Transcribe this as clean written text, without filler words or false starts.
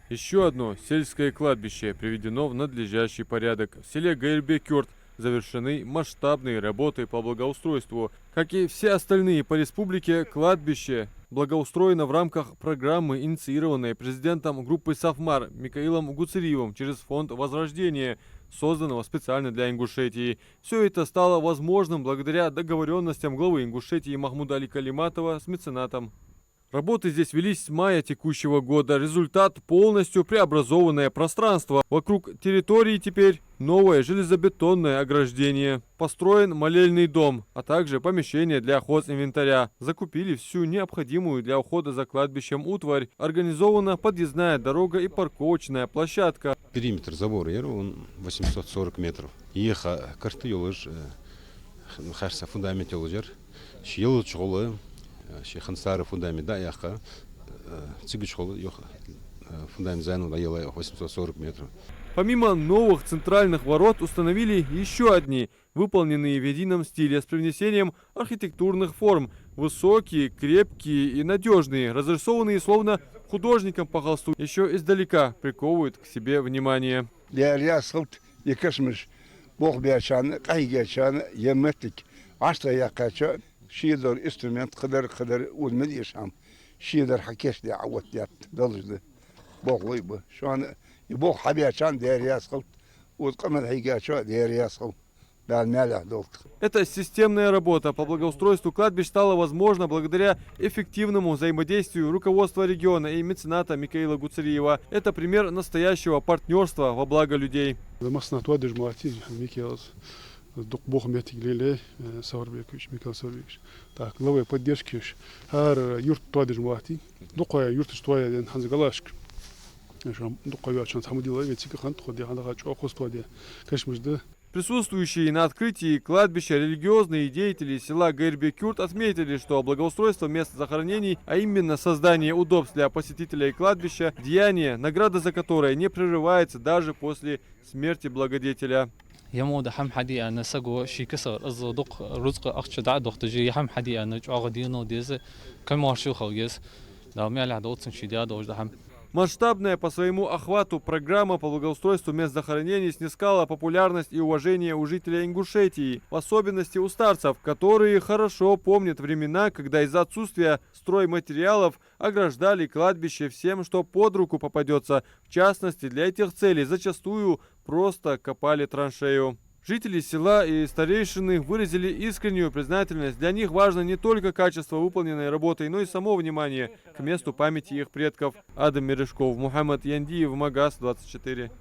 Еще одно сельское кладбище приведено в надлежащий порядок. В селе Гайрбекёрт завершены масштабные работы по благоустройству. Как и все остальные по республике, кладбище благоустроено в рамках программы, инициированной президентом группы Сафмар Микаилом Гуцериевым через фонд Возрождения, созданного специально для Ингушетии. Все это стало возможным благодаря договоренностям главы Ингушетии Махмуда Али Калиматова с меценатом. Работы здесь велись с мая текущего года. Результат – полностью преобразованное пространство. Вокруг территории теперь новое железобетонное ограждение. Построен молельный дом, а также помещение для хозинвентаря. Закупили всю необходимую для ухода за кладбищем утварь. Организована подъездная дорога и парковочная площадка. Периметр забора он 840 метров. Еха карты елыж, харса фундамент елыжер. Шел чолы. Шехансары фундамент да яха, цигы школы yok фундамент зайнул ела 840 метров. Помимо новых центральных ворот установили еще одни, выполненные в едином стиле с привнесением архитектурных форм. Высокие, крепкие и надежные, разрисованные словно художником по холсту, еще издалека приковывают к себе внимание. Şiidir instrument kadar ulmel yaşam. Şiidir hakeş diye avat yat dalıcı. Boğluy bu. Şu an boğ habiyaçan değer yaskıl. Uzqamad haygaço değer yaskıl. Эта системная работа по благоустройству кладбищ стала возможна благодаря эффективному взаимодействию руководства региона и мецената Микаила Гуцериева. Это пример настоящего партнерства во благо людей. Дух Бог метиглеле Саварбекович, Микаил Саварбекович. Так, главой поддержки хар юрт туадыш муати. Дукая юрт туая ден ханзгалашк. Дукая чан самудила ведь хан туди ханага чохос туади. Кашмыжды. Присутствующие на открытии кладбища религиозные деятели села Гайрбекёрт отметили, что благоустройство мест захоронений, а именно создание удобств для посетителей кладбища, деяние, награда за которое не прерывается даже после смерти благодетеля. يمود حم حدي أنا سجوا شيء كسر أصدق رزق أخشى عدو تجي حم حدي أنا جو دينو ديز كم مرشو خوجس да меня лядоцен щадя дождь хам. Масштабная по своему охвату программа по благоустройству мест захоронений снискала популярность и уважение у жителей Ингушетии, в особенности у старцев, которые хорошо помнят времена, когда из-за отсутствия стройматериалов ограждали кладбище всем, что под руку попадется. В частности, для этих целей зачастую просто копали траншею. Жители села и старейшины выразили искреннюю признательность. Для них важно не только качество выполненной работы, но и само внимание к месту памяти их предков. Адам Мережков, Мухаммад Яндиев, Магас 24.